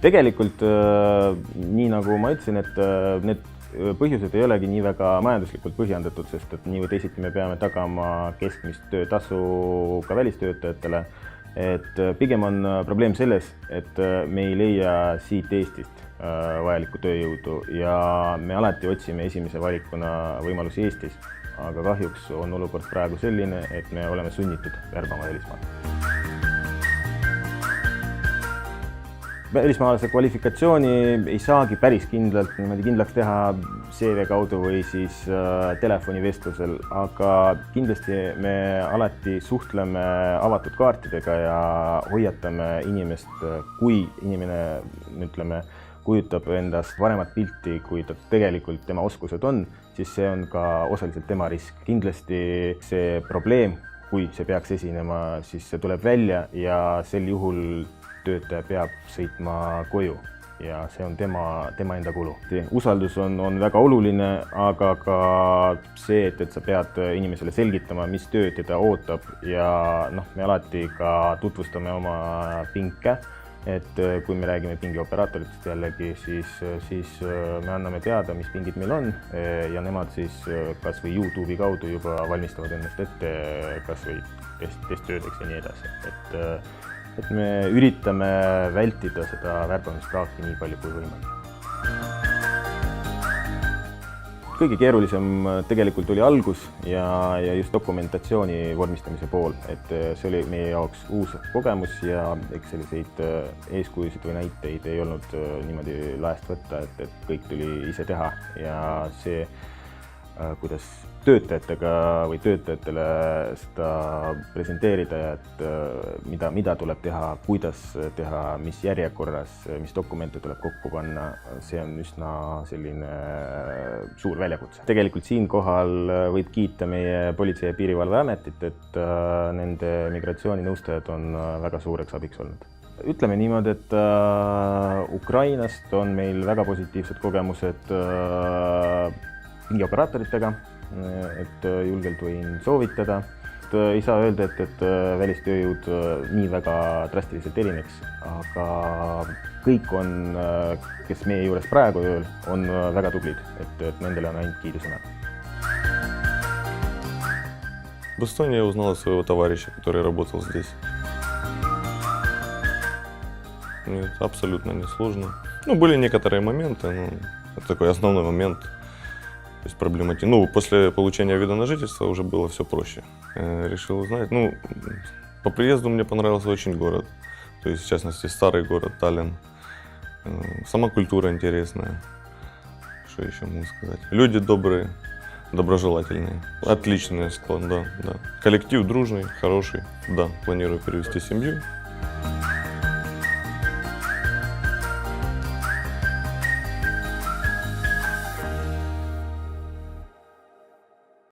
tegelikult nii nagu ma ütlesin, et need põhjused ei olegi nii väga majanduslikult põhjendatud, sest et nii või teisiti me peame tagama keskmist töötasu ka välistöötajatele. Et pigem on probleem selles, et me ei leia siit Eestist vajalikku tööjõudu ja me alati otsime esimese valikuna võimalusi Eestis. Aga kahjuks on olukord praegu selline, et me oleme sunnitud värbama välismaal. Välismaalase kvalifikatsiooni ei saagi päris kindlaks teha CV kaudu või siis telefonivestlusel, aga kindlasti me alati suhtleme avatud kaartidega ja hoiatame inimest, kui inimene, ütleme, kujutab endast paremat pilti, kui ta tegelikult tema oskused on, siis see on ka osaliselt tema risk. Kindlasti see probleem, kui see peaks esinema, siis see tuleb välja ja sel juhul töötaja peab sõitma koju ja see on tema enda kulu. Usaldus on väga oluline, aga ka see, et sa pead inimesele selgitama, mis töö teda ootab ja me alati ka tutvustame oma pinke. Et kui me räägime pingioperaatoritest jällegi, siis me anname teada, mis pingid meil on ja nemad siis kas või YouTube'i kaudu juba valmistavad ennast ette kas või testtöödeks ja nii edasi. Et me üritame vältida seda värbamispraaki nii palju kui võimalik. Kõige keerulisem tegelikult oli algus ja just dokumentatsiooni vormistamise pool. Et see oli meie jaoks uus kogemus ja eks selliseid eeskujusid või näiteid ei olnud niimoodi laest võtta, et kõik tuli ise teha ja see, kuidas töötajatega või töötajatele seda presenteerida, et mida tuleb teha, kuidas teha, mis järjekorras, mis dokumente tuleb kokku panna, see on üsna selline suur väljakutse. Tegelikult siinkohal võib kiita meie Politsei- ja Piirivalveametit, et nende migratsiooninõustajad on väga suureks abiks olnud. Ütleme niimoodi, et Ukrainast on meil väga positiivsed kogemused pingioperaatoritega, et julgelt võin soovitada. Ei saa öelda, et välistööjõud nii väga drastiliselt erineks, aga kõik on, kes meie juures praegu tööl, on väga tublid, et nendele on ainult kiidusõnad. В Эстонии я узнал своего товарища, который работал здесь. Нет, абсолютно несложно. Были некоторые моменты, но это такой основной момент. То есть проблематично. После получения вида на жительство уже было все проще. Решил узнать. По приезду мне понравился очень город. То есть, в частности, старый город Таллин. Сама культура интересная. Что еще могу сказать? Люди добрые, доброжелательные. Отличный склад, да. Коллектив дружный, хороший. Да, планирую перевести семью.